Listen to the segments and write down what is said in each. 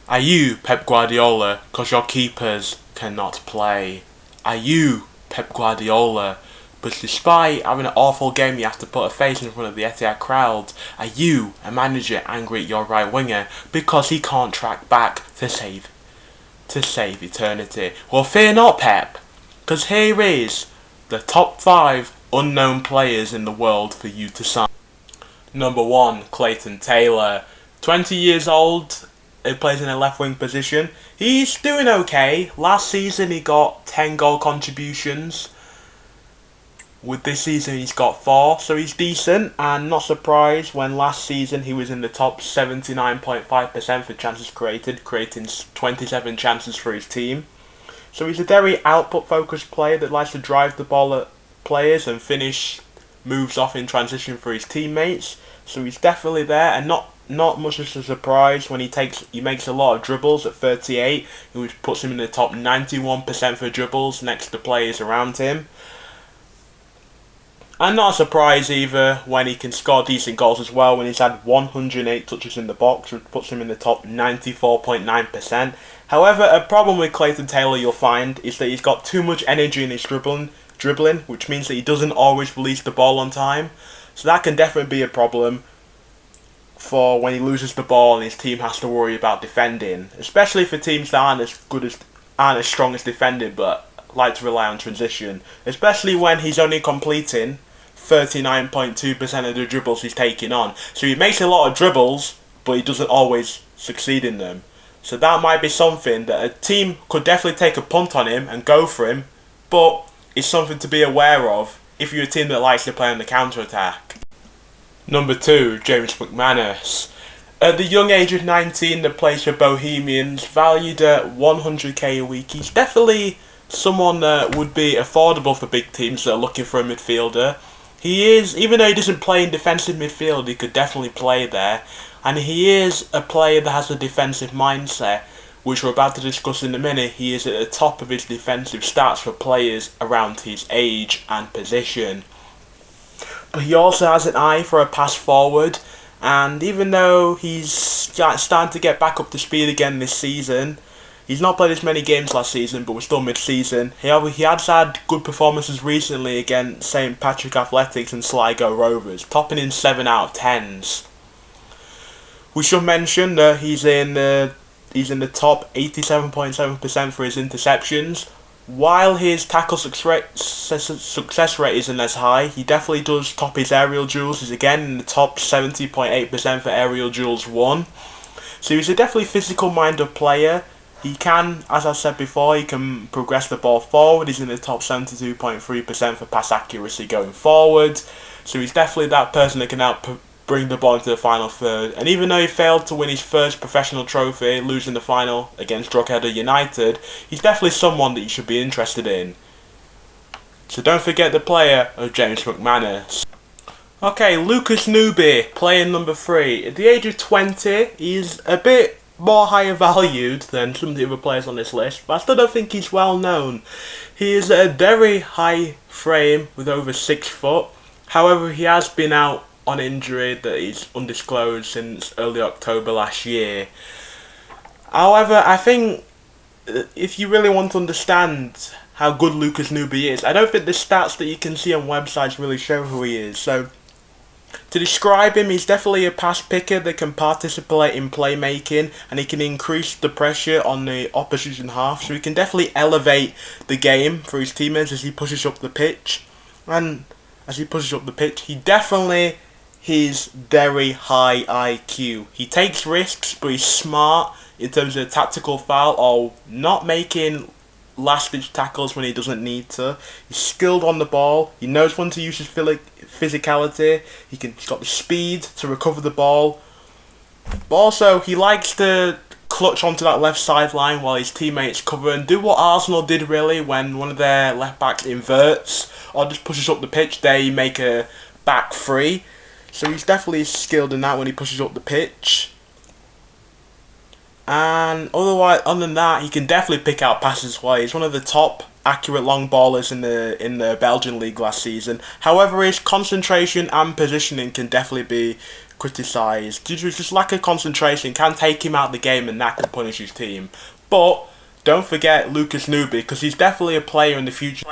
Are you Pep Guardiola? Cause your keepers cannot play. Are you Pep Guardiola? But despite having an awful game, you have to put a face in front of the Etihad crowd. Are you a manager angry at your right winger because he can't track back to save eternity? Well, fear not, Pep, because here is the top 5 unknown players in the world for you to sign. Number 1, Clayton Taylor. 20 years old, he plays in a left wing position. He's doing okay. Last season he got 10 goal contributions. With this season he's got 4, so he's decent, and not surprised when last season he was in the top 79.5% for chances created, creating 27 chances for his team. So he's a very output focused player that likes to drive the ball at players and finish moves off in transition for his teammates. So he's definitely there, and not much of a surprise when he makes a lot of dribbles at 38, which puts him in the top 91% for dribbles next to players around him. And not a surprise either when he can score decent goals as well, when he's had 108 touches in the box, which puts him in the top 94.9%. However, a problem with Clayton Taylor you'll find is that he's got too much energy in his dribbling, which means that he doesn't always release the ball on time. So that can definitely be a problem for when he loses the ball and his team has to worry about defending, especially for teams that aren't as strong as defending but like to rely on transition, especially when he's only completing 39.2% of the dribbles he's taking on. So he makes a lot of dribbles, but he doesn't always succeed in them. So that might be something that a team could definitely take a punt on him and go for him, but it's something to be aware of if you're a team that likes to play on the counter-attack. Number 2, James McManus. At the young age of 19 that plays for Bohemians, valued at 100k a week, he's definitely someone that would be affordable for big teams that are looking for a midfielder. He is, even though he doesn't play in defensive midfield, he could definitely play there. And he is a player that has a defensive mindset, which we're about to discuss in a minute. He is at the top of his defensive stats for players around his age and position. But he also has an eye for a pass forward, and even though he's starting to get back up to speed again this season, he's not played as many games last season, but we're still mid-season. He has had good performances recently against St Patrick Athletics and Sligo Rovers, topping in 7 out of 10s. We should mention that he's in the top 87.7% for his interceptions. While his tackle success rate isn't as high, he definitely does top his aerial duels. He's again in the top 70.8% for aerial duels won. So he's a definitely physical-minded player. He can, as I said before, he can progress the ball forward. He's in the top 72.3% for pass accuracy going forward. So he's definitely that person that can help bring the ball into the final third. And even though he failed to win his first professional trophy, losing the final against Drogheda United, he's definitely someone that you should be interested in. So don't forget the player of James McManus. Okay, Lucas Nuboi, player number 3. At the age of 20, he's a bit more higher valued than some of the other players on this list, but I still don't think he's well known. He is a very high frame with over 6 foot. However, he has been out on injury that is undisclosed since early October last year. However, I think if you really want to understand how good Lucas Nuboi is, I don't think the stats that you can see on websites really show who he is. So to describe him, he's definitely a pass picker that can participate in playmaking, and he can increase the pressure on the opposition half, so he can definitely elevate the game for his teammates as he pushes up the pitch. And as he pushes up the pitch, he definitely has very high IQ. He takes risks, but he's smart in terms of tactical foul or not making last-ditch tackles when he doesn't need to. He's skilled on the ball. He knows when to use his physicality. He's got the speed to recover the ball. But also, he likes to clutch onto that left sideline while his teammates cover and do what Arsenal did really when one of their left-backs inverts or just pushes up the pitch. They make a back three. So he's definitely skilled in that when he pushes up the pitch. And otherwise, other than that, he can definitely pick out passes as well. He's one of the top accurate long ballers in the Belgian league last season. However, his concentration and positioning can definitely be criticised. Due to just lack of concentration, can take him out of the game, and that can punish his team. But don't forget Lucas Nuboi, because he's definitely a player in the future.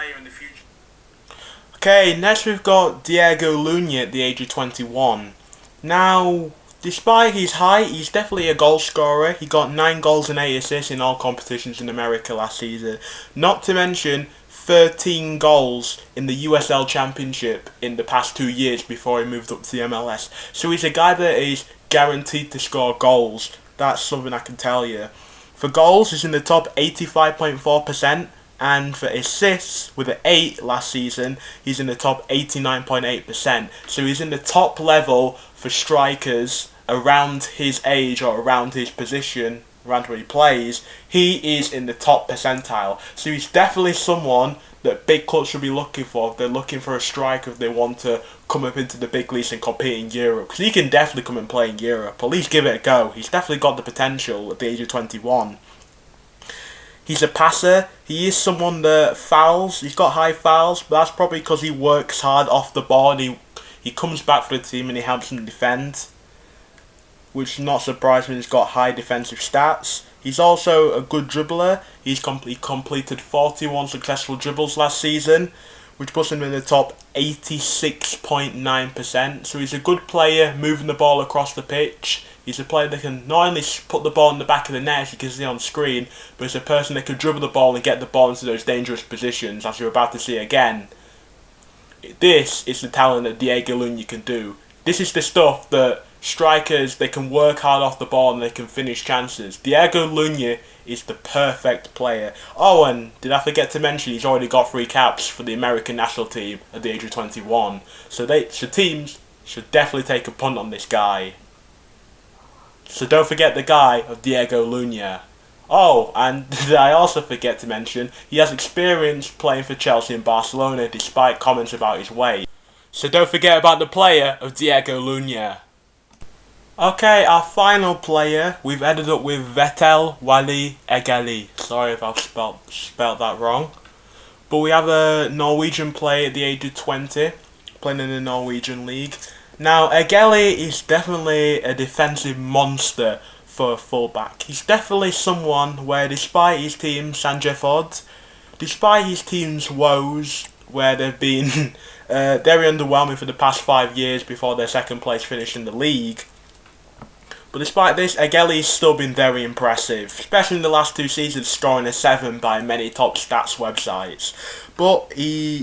Okay, next we've got Diego Luna at the age of 21. Now, despite his height, he's definitely a goal scorer. He got 9 goals and 8 assists in all competitions in America last season. Not to mention 13 goals in the USL Championship in the past 2 years before he moved up to the MLS. So he's a guy that is guaranteed to score goals. That's something I can tell you. For goals, he's in the top 85.4%. And for assists, with an 8 last season, he's in the top 89.8%. So he's in the top level for strikers around his age or around his position, around where he plays. He is in the top percentile. So he's definitely someone that big clubs should be looking for if they're looking for a striker, if they want to come up into the big leagues and compete in Europe. Because he can definitely come and play in Europe. At least give it a go. He's definitely got the potential at the age of 21. He's a passer. He is someone that fouls. He's got high fouls, but that's probably because he works hard off the ball and he comes back for the team and he helps them defend, which is not surprising when he's got high defensive stats. He's also a good dribbler. He completed 41 successful dribbles last season, which puts him in the top 86.9%. So he's a good player moving the ball across the pitch. He's a player that can not only put the ball in the back of the net, as you can see on screen, but he's a person that can dribble the ball and get the ball into those dangerous positions, as you're about to see again. This is the talent that Diego Luna can do. This is the stuff that strikers, they can work hard off the ball and they can finish chances. Diego Luna is the perfect player. Oh, and did I forget to mention he's already got 3 caps for the American national team at the age of 21. So teams should definitely take a punt on this guy. So don't forget the guy of Diego Luna. Oh, and did I also forget to mention, he has experience playing for Chelsea and Barcelona despite comments about his weight. So don't forget about the player of Diego Luna. Okay, our final player, we've ended up with Vetel Eeli. Sorry if I've spelled that wrong. But we have a Norwegian player at the age of 20, playing in the Norwegian league. Now, Eeli is definitely a defensive monster for a fullback. He's definitely someone where, despite his team, Sandefjord, despite his team's woes, where they've been very underwhelming for the past 5 years before their second place finish in the league, but despite this, Eeli's still been very impressive, especially in the last 2 seasons, scoring a 7 by many top stats websites. But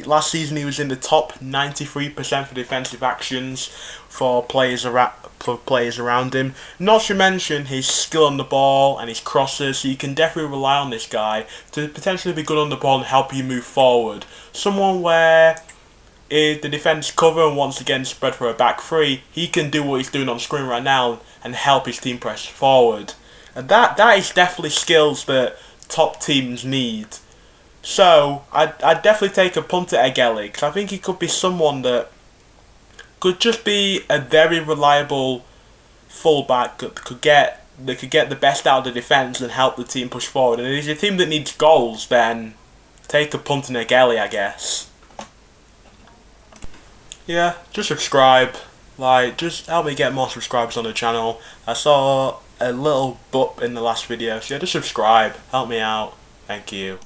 last season he was in the top 93% for defensive actions for players around him. Not to mention his skill on the ball and his crosses, so you can definitely rely on this guy to potentially be good on the ball and help you move forward. Someone where if the defence cover and once again spread for a back 3, he can do what he's doing on screen right now and help his team press forward. And that is definitely skills that top teams need. So I'd definitely take a punt at Eeli, because I think he could be someone that could just be a very reliable fullback that could get the best out of the defence and help the team push forward. And if it's a team that needs goals, then take a punt on Eeli, I guess. Yeah, just subscribe. Just help me get more subscribers on the channel. I saw a little bump in the last video, so yeah, just subscribe. Help me out. Thank you.